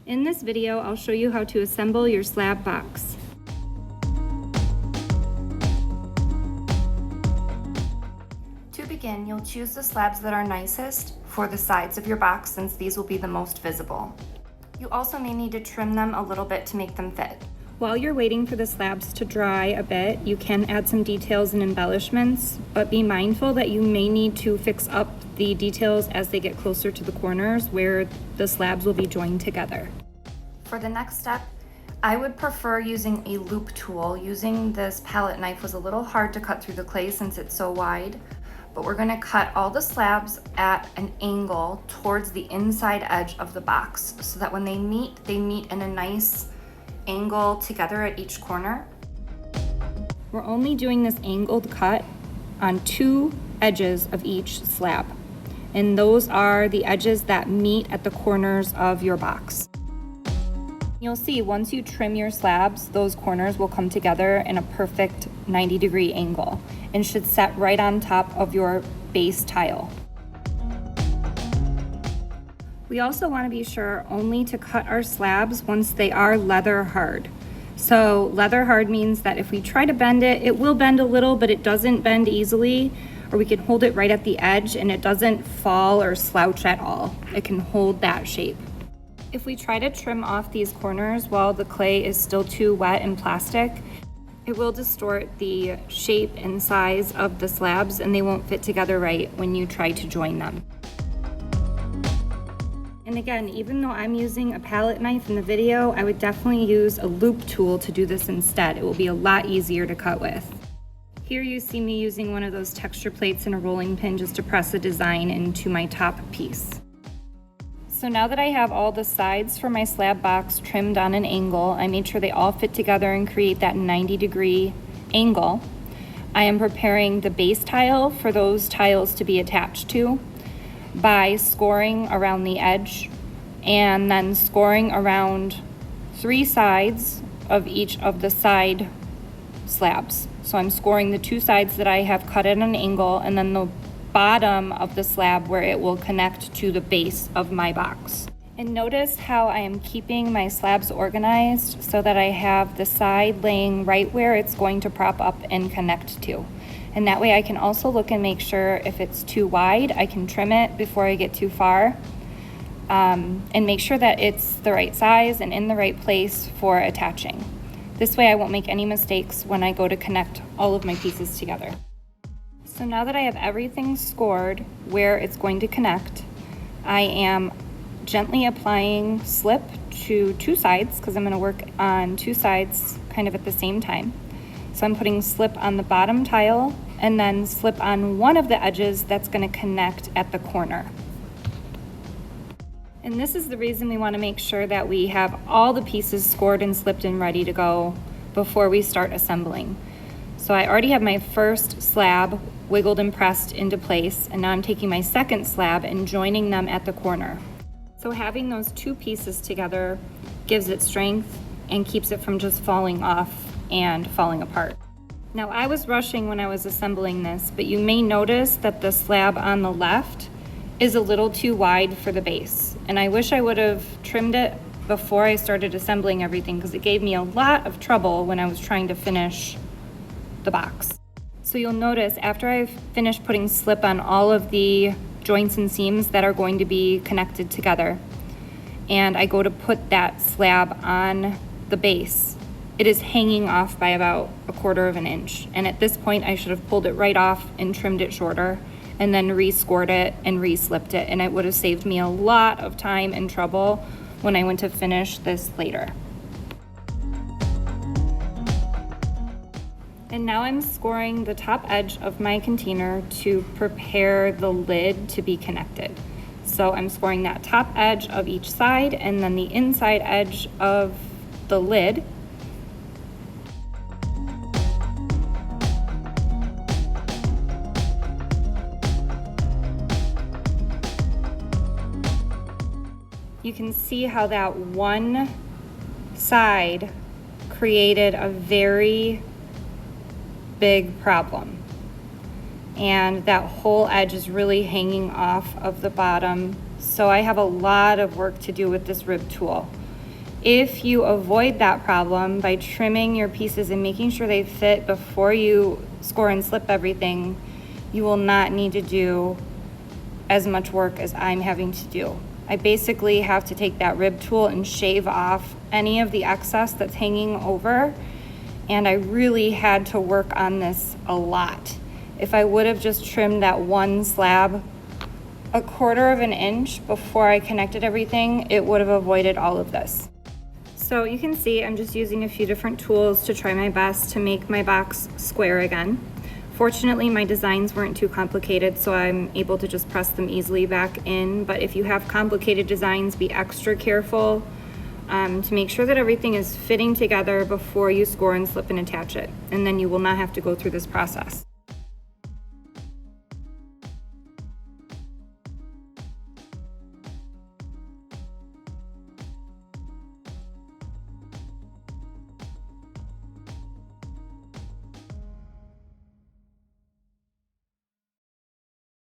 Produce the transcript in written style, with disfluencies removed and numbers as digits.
In this video, I'll show you how to assemble your slab box. To begin, you'll choose the slabs that are nicest for the sides of your box, since these will be the most visible. You also may need to trim them a little bit to make them fit. While you're waiting for the slabs to dry a bit, you can add some details and embellishments, but be mindful that you may need to fix up the details as they get closer to the corners where the slabs will be joined together. For the next step, I would prefer using a loop tool. Using this palette knife was a little hard to cut through the clay since it's so wide, but we're gonna cut all the slabs at an angle towards the inside edge of the box so that when they meet in a nice angle together at each corner. We're only doing this angled cut on two edges of each slab, and those are the edges that meet at the corners of your box. You'll see once you trim your slabs, those corners will come together in a perfect 90-degree angle and should set right on top of your base tile. We also want to be sure only to cut our slabs once they are leather hard. So leather hard means that if we try to bend it, it will bend a little, but it doesn't bend easily, or we can hold it right at the edge and it doesn't fall or slouch at all. It can hold that shape. If we try to trim off these corners while the clay is still too wet and plastic, it will distort the shape and size of the slabs and they won't fit together right when you try to join them. And again, even though I'm using a palette knife in the video, I would definitely use a loop tool to do this instead. It will be a lot easier to cut with. Here you see me using one of those texture plates and a rolling pin just to press a design into my top piece. So now that I have all the sides for my slab box trimmed on an angle, I made sure they all fit together and create that 90-degree angle. I am preparing the base tile for those tiles to be attached to by scoring around the edge and then scoring around 3 sides of each of the side slabs. So I'm scoring the 2 sides that I have cut at an angle and then the bottom of the slab where it will connect to the base of my box. And notice how I am keeping my slabs organized so that I have the side laying right where it's going to prop up and connect to. And that way I can also look and make sure if it's too wide, I can trim it before I get too far, and make sure that it's the right size and in the right place for attaching. This way I won't make any mistakes when I go to connect all of my pieces together. So now that I have everything scored where it's going to connect, I am gently applying slip to 2 sides because I'm going to work on 2 sides kind of at the same time. So I'm putting slip on the bottom tile and then slip on one of the edges that's going to connect at the corner. And this is the reason we want to make sure that we have all the pieces scored and slipped and ready to go before we start assembling. So I already have my first slab wiggled and pressed into place, and now I'm taking my second slab and joining them at the corner. So having those 2 pieces together gives it strength and keeps it from just falling off and falling apart. Now I was rushing when I was assembling this, but you may notice that the slab on the left is a little too wide for the base. And I wish I would have trimmed it before I started assembling everything because it gave me a lot of trouble when I was trying to finish the box. So you'll notice after I've finished putting slip on all of the joints and seams that are going to be connected together, and I go to put that slab on the base, it is hanging off by about 1/4 of an inch. And at this point, I should have pulled it right off and trimmed it shorter and then re-scored it and re-slipped it. And it would have saved me a lot of time and trouble when I went to finish this later. And now I'm scoring the top edge of my container to prepare the lid to be connected. So I'm scoring that top edge of each side and then the inside edge of the lid. You can see how that one side created a very big problem. And that whole edge is really hanging off of the bottom. So I have a lot of work to do with this rib tool. If you avoid that problem by trimming your pieces and making sure they fit before you score and slip everything, you will not need to do as much work as I'm having to do. I basically have to take that rib tool and shave off any of the excess that's hanging over, and I really had to work on this a lot. If I would have just trimmed that one slab 1/4 of an inch before I connected everything, it would have avoided all of this. So you can see I'm just using a few different tools to try my best to make my box square again. Fortunately, my designs weren't too complicated, so I'm able to just press them easily back in. But if you have complicated designs, be extra careful to make sure that everything is fitting together before you score and slip and attach it. And then you will not have to go through this process.